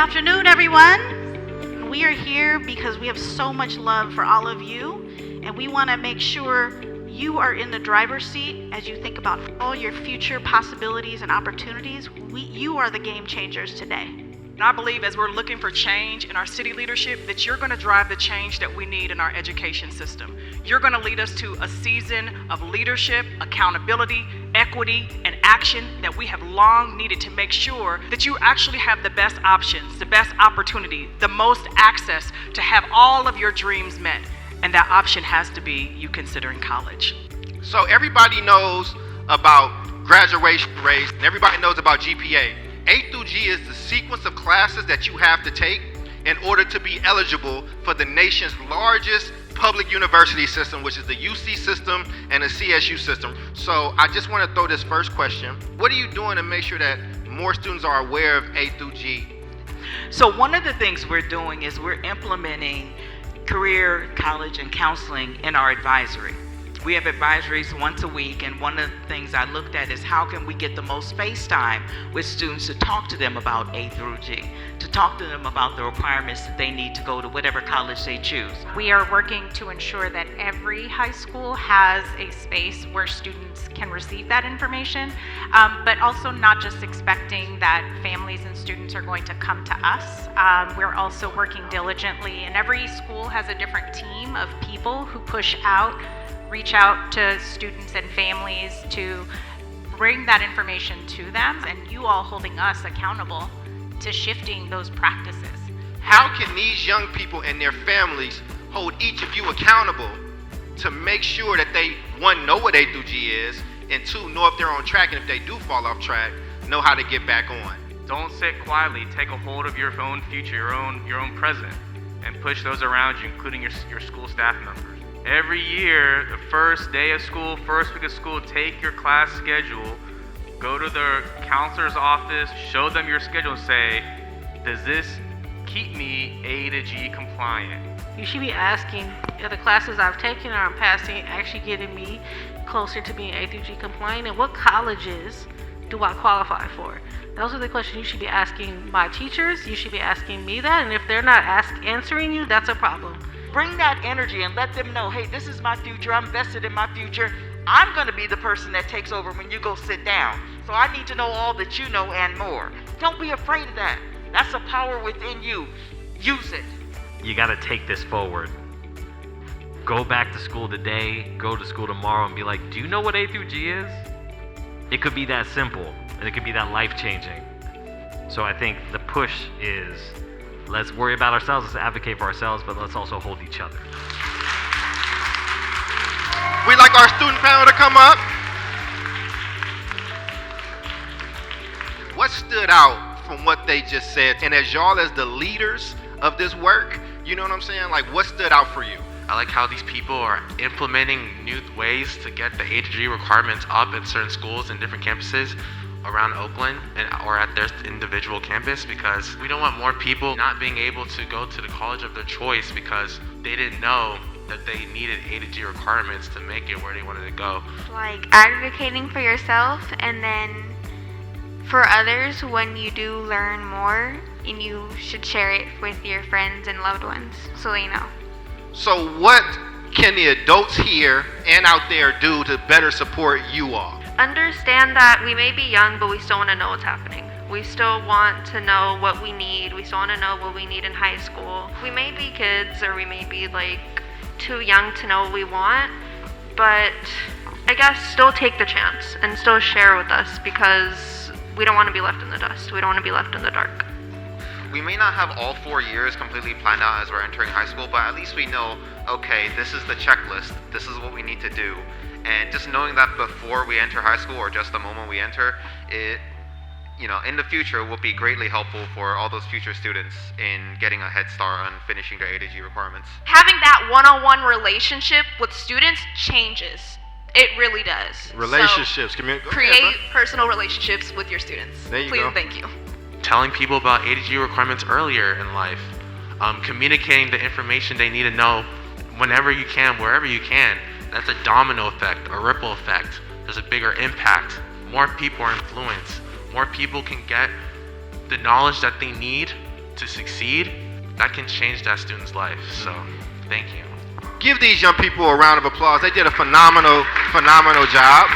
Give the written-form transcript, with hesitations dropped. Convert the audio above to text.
afternoon, everyone. We are here because we have so much love for all of you, and we want to make sure you are in the driver's seat as you think about all your future possibilities and opportunities. You are the game changers today. And I believe as we're looking for change in our city leadership, that you're going to drive the change that we need in our education system. You're going to lead us to a season of leadership, accountability, equity, and action that we have long needed to make sure that you actually have the best options, the best opportunity, the most access to have all of your dreams met. And that option has to be you considering college. So everybody knows about graduation rates, and everybody knows about GPA. A through G is the sequence of classes that you have to take in order to be eligible for the nation's largest public university system, which is the UC system and the CSU system. So I just want to throw this first question. What are you doing to make sure that more students are aware of A through G? So one of the things we're doing is we're implementing career, college, and counseling in our advisory. We have advisories once a week, and one of the things I looked at is how can we get the most face time with students to talk to them about A through G, to talk to them about the requirements that they need to go to whatever college they choose. We are working to ensure that every high school has a space where students can receive that information, but also not just expecting that families and students are going to come to us. We're also working diligently, and every school has a different team of people who reach out to students and families to bring that information to them, and you all holding us accountable to shifting those practices. How can these young people and their families hold each of you accountable to make sure that they, one, know what A through G is, and two, know if they're on track, and if they do fall off track, know how to get back on? Don't sit quietly. Take a hold of your own future, your own present, and push those around you, including your school staff members. Every year, the first day of school, first week of school, take your class schedule, go to the counselor's office, show them your schedule, and say, does this keep me A to G compliant? You should be asking, are the classes I've taken or I'm passing actually getting me closer to being A through G compliant, and what colleges do I qualify for? Those are the questions you should be asking my teachers. You should be asking me that, and if they're not answering you, that's a problem. Bring that energy and let them know, hey, this is my future, I'm vested in my future. I'm gonna be the person that takes over when you go sit down. So I need to know all that you know and more. Don't be afraid of that. That's a power within you. Use it. You gotta take this forward. Go back to school today, go to school tomorrow, and be like, do you know what A through G is? It could be that simple, and it could be that life-changing. So I think the push is, let's worry about ourselves, let's advocate for ourselves, but let's also hold each other. We'd like our student panel to come up. What stood out from what they just said? And as y'all as the leaders of this work, you know what I'm saying? Like, what stood out for you? I like how these people are implementing new ways to get the A to G requirements up at certain schools and different campuses around Oakland or at their individual campus, because we don't want more people not being able to go to the college of their choice because they didn't know that they needed A to G requirements to make it where they wanted to go. Like advocating for yourself, and then for others when you do learn more, and you should share it with your friends and loved ones so they know. So what can the adults here and out there do to better support you all? Understand that we may be young, but we still want to know what's happening. We still want to know what we need. We still want to know what we need in high school. We may be kids, or we may be like too young to know what we want, but I guess still take the chance and still share with us, because we don't want to be left in the dust. We don't want to be left in the dark. We may not have all 4 years completely planned out as we're entering high school, but at least we know, okay, this is the checklist, this is what we need to do. And just knowing that before we enter high school, or just the moment we enter, it, in the future will be greatly helpful for all those future students in getting a head start on finishing their A to G requirements. Having that one-on-one relationship with students changes. It really does. Relationships. So, create personal relationships with your students. There you Please go. And thank you. Telling people about A to G requirements earlier in life. Communicating the information they need to know whenever you can, wherever you can. That's a domino effect, a ripple effect. There's a bigger impact. More people are influenced. More people can get the knowledge that they need to succeed, that can change that student's life. So, thank you. Give these young people a round of applause. They did a phenomenal job.